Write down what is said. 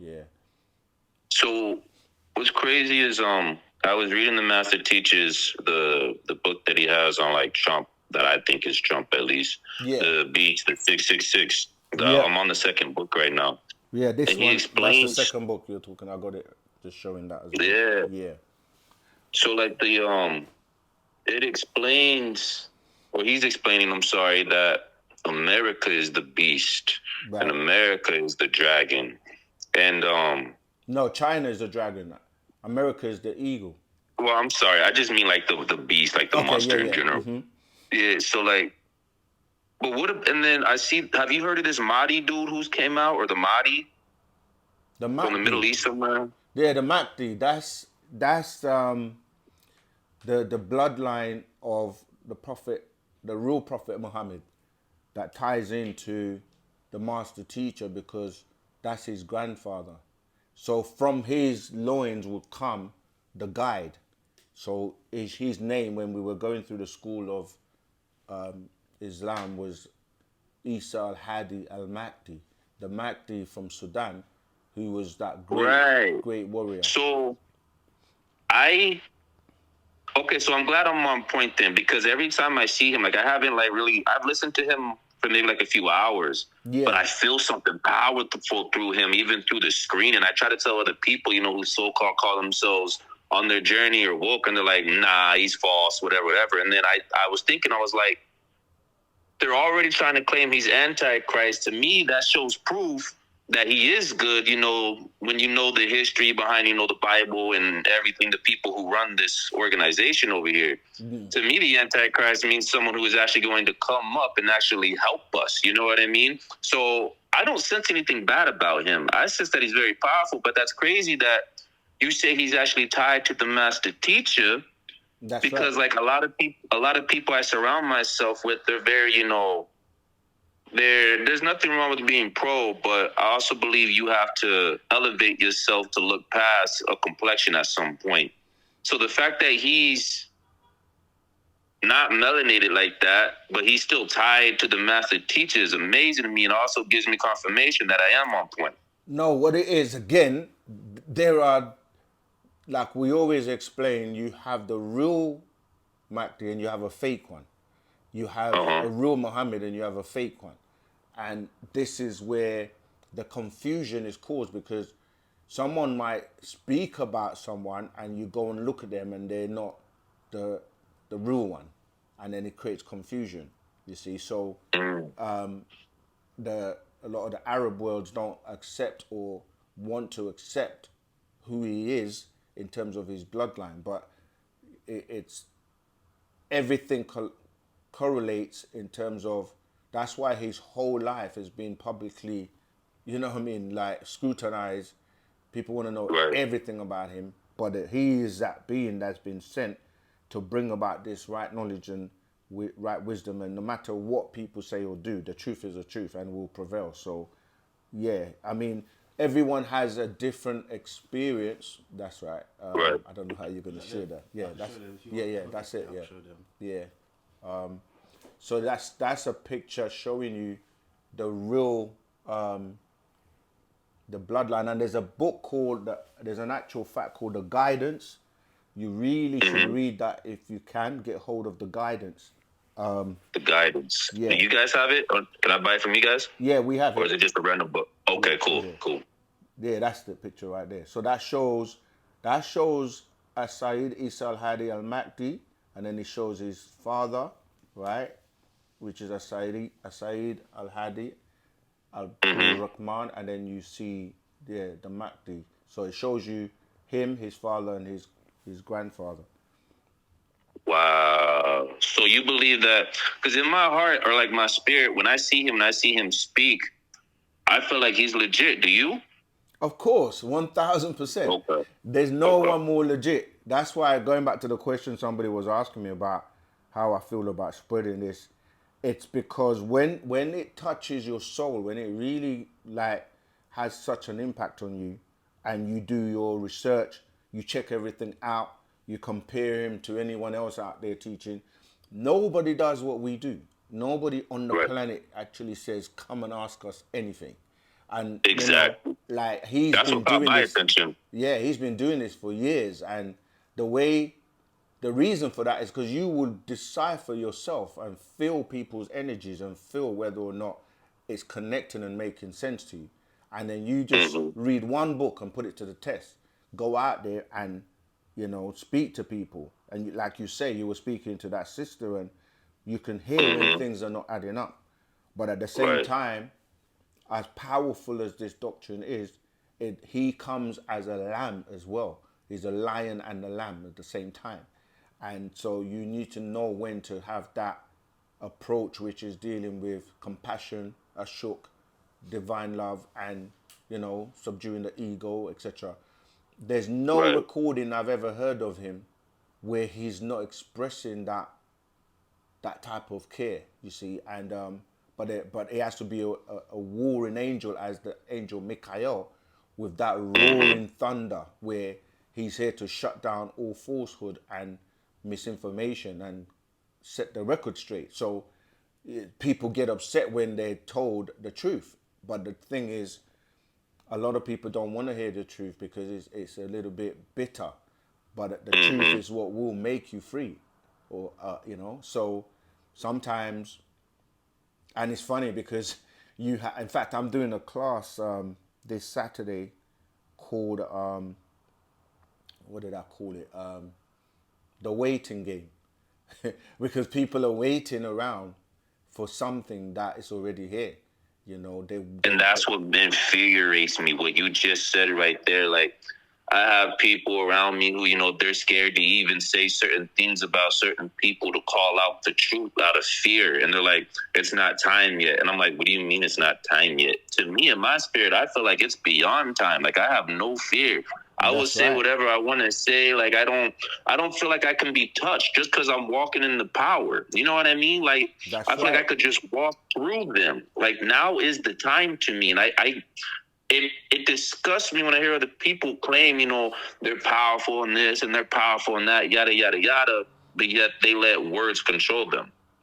Yeah. So what's crazy is I was reading the Master Teacher's the book that he has on like Trump that I think is Trump at least. Yeah. The Beats, the 666. Yeah. I'm on the second book right now. Yeah, this And he one, that's the explains second book you're talking. I got it just showing that as well. yeah. Yeah. So like it explains or he's explaining, I'm sorry, that America is the beast and Right. America is the dragon. And No, China is the dragon. America is the eagle. well, I'm sorry, I just mean like the beast, like the Okay, yeah, monster in yeah. general. Mm-hmm. Yeah, so like but what and then I see have you heard of this Mahdi dude who's came out or the Mahdi The from the Middle Mahdi. East somewhere? Yeah, the Mahdi. That's the bloodline of the prophet, the real prophet Muhammad, that ties into the master teacher because that's his grandfather. So from his loins would come the guide. So his name when we were going through the school of Islam was Isa al-Hadi al-Mahdi, the Mahdi from Sudan, who was that Right. great warrior. So I okay, so I'm glad I'm on point then because every time I see him, like I haven't like really I've listened to him for maybe like a few hours, but Yeah. I feel something powerful through him, even through the screen. And I try to tell other people, who so-called call themselves on their journey or woke, and they're like, nah, he's false, whatever, whatever. And then I was thinking, I was like, they're already trying to claim he's antichrist. To me, that shows proof that he is good, when you know the history behind, the Bible and everything, the people who run this organization over here. To me, the antichrist means someone who is actually going to come up and actually help us. You know what I mean? So I don't sense anything bad about him. I sense that he's very powerful, but that's crazy that you say he's actually tied to the master teacher. That's Because right. like a lot of people I surround myself with, they're very, there's nothing wrong with being pro, but I also believe you have to elevate yourself to look past a complexion at some point. So the fact that he's not melanated like that, but he's still tied to the master teacher is amazing to me, and also gives me confirmation that I am on point. No, what it is, again, there are, like we always explain, you have the real Mahdi and you have a fake one. You have Uh-huh. a real Muhammad and you have a fake one. And this is where the confusion is caused because someone might speak about someone and you go and look at them and they're not the the real one. And then it creates confusion, you see. So a lot of the Arab worlds don't accept or want to accept who he is in terms of his bloodline, but it's everything correlates in terms of that's why his whole life has been publicly, you know what I mean, like scrutinized. People want to know Right. everything about him, but he is that being that's been sent to bring about this right knowledge and right wisdom. And no matter what people say or do, the truth is the truth and will prevail. So, yeah, I mean, everyone has a different experience. That's right. Right. I don't know how you're gonna share that. Yeah, that's yeah, that's it. Yeah, yeah. So that's a picture showing you the real the bloodline. And there's a book called there's an actual fact called The Guidance. You really should read that if you can get hold of The Guidance. The guidance. Do Yeah, you guys have it? Or can I buy it from you guys? yeah, we have Or is it. it just a random book? Yeah, Okay, cool, yeah, cool. yeah. That's the picture right there. So that shows a Sayyid Isa al Hadi al Mahdi, and then it shows his father, right, which is a Sayyid al Hadi al Rahman, and then you see the Mahdi. So it shows you him, his father, and his grandfather. Wow. So you believe that? Because in my heart or like my spirit, when I see him and I see him speak, I feel like he's legit. Do you? Of course, 1,000%. Okay. There's no Okay. one more legit. That's why going back to the question somebody was asking me about how I feel about spreading this, it's because when it touches your soul, when it really like has such an impact on you, and you do your research, you check everything out, you compare him to anyone else out there teaching. Nobody does what we do. Nobody on the Right. planet actually says, "Come and ask us anything." And Exactly. like he's That's been what caught doing my this. attention. Yeah, he's been doing this for years, and the reason for that is because you will decipher yourself and feel people's energies and feel whether or not it's connecting and making sense to you. And then you just Hmm. read one book and put it to the test. Go out there and, speak to people. And like you say, you were speaking to that sister, and you can hear when Hmm. things are not adding up. But at the same Right. time, as powerful as this doctrine is, he comes as a lamb as well. He's a lion and a lamb at the same time. And so you need to know when to have that approach, which is dealing with compassion, ashuk, divine love, and, subduing the ego, etc. There's no Right. recording I've ever heard of him where he's not expressing that type of care, you see, and but it has to be a warring angel, as the angel Michael, with that Hmm. roaring thunder, where he's here to shut down all falsehood and misinformation and set the record straight. So people get upset when they're told the truth, but the thing is, a lot of people don't want to hear the truth because it's a little bit bitter, but the truth Hmm. is what will make you free, or so sometimes. And it's funny because in fact, I'm doing a class this Saturday called what did I call it, the waiting game. Because people are waiting around for something that is already here. And that's what infuriates me. What you just said right there. Like, I have people around me who, they're scared to even say certain things about certain people, to call out the truth out of fear. And they're like, it's not time yet. And I'm like, what do you mean it's not time yet? To me, in my spirit, I feel like it's beyond time. Like, I have no fear. I will That's say right. whatever I want to say. Like, I don't feel like I can be touched just because I'm walking in the power. You know what I mean? Like, That's I feel like I right. could just walk through them. Like, now is the time to me. And it disgusts me when I hear other people claim, they're powerful in this and they're powerful in that, yada, yada, yada, but yet they let words control them.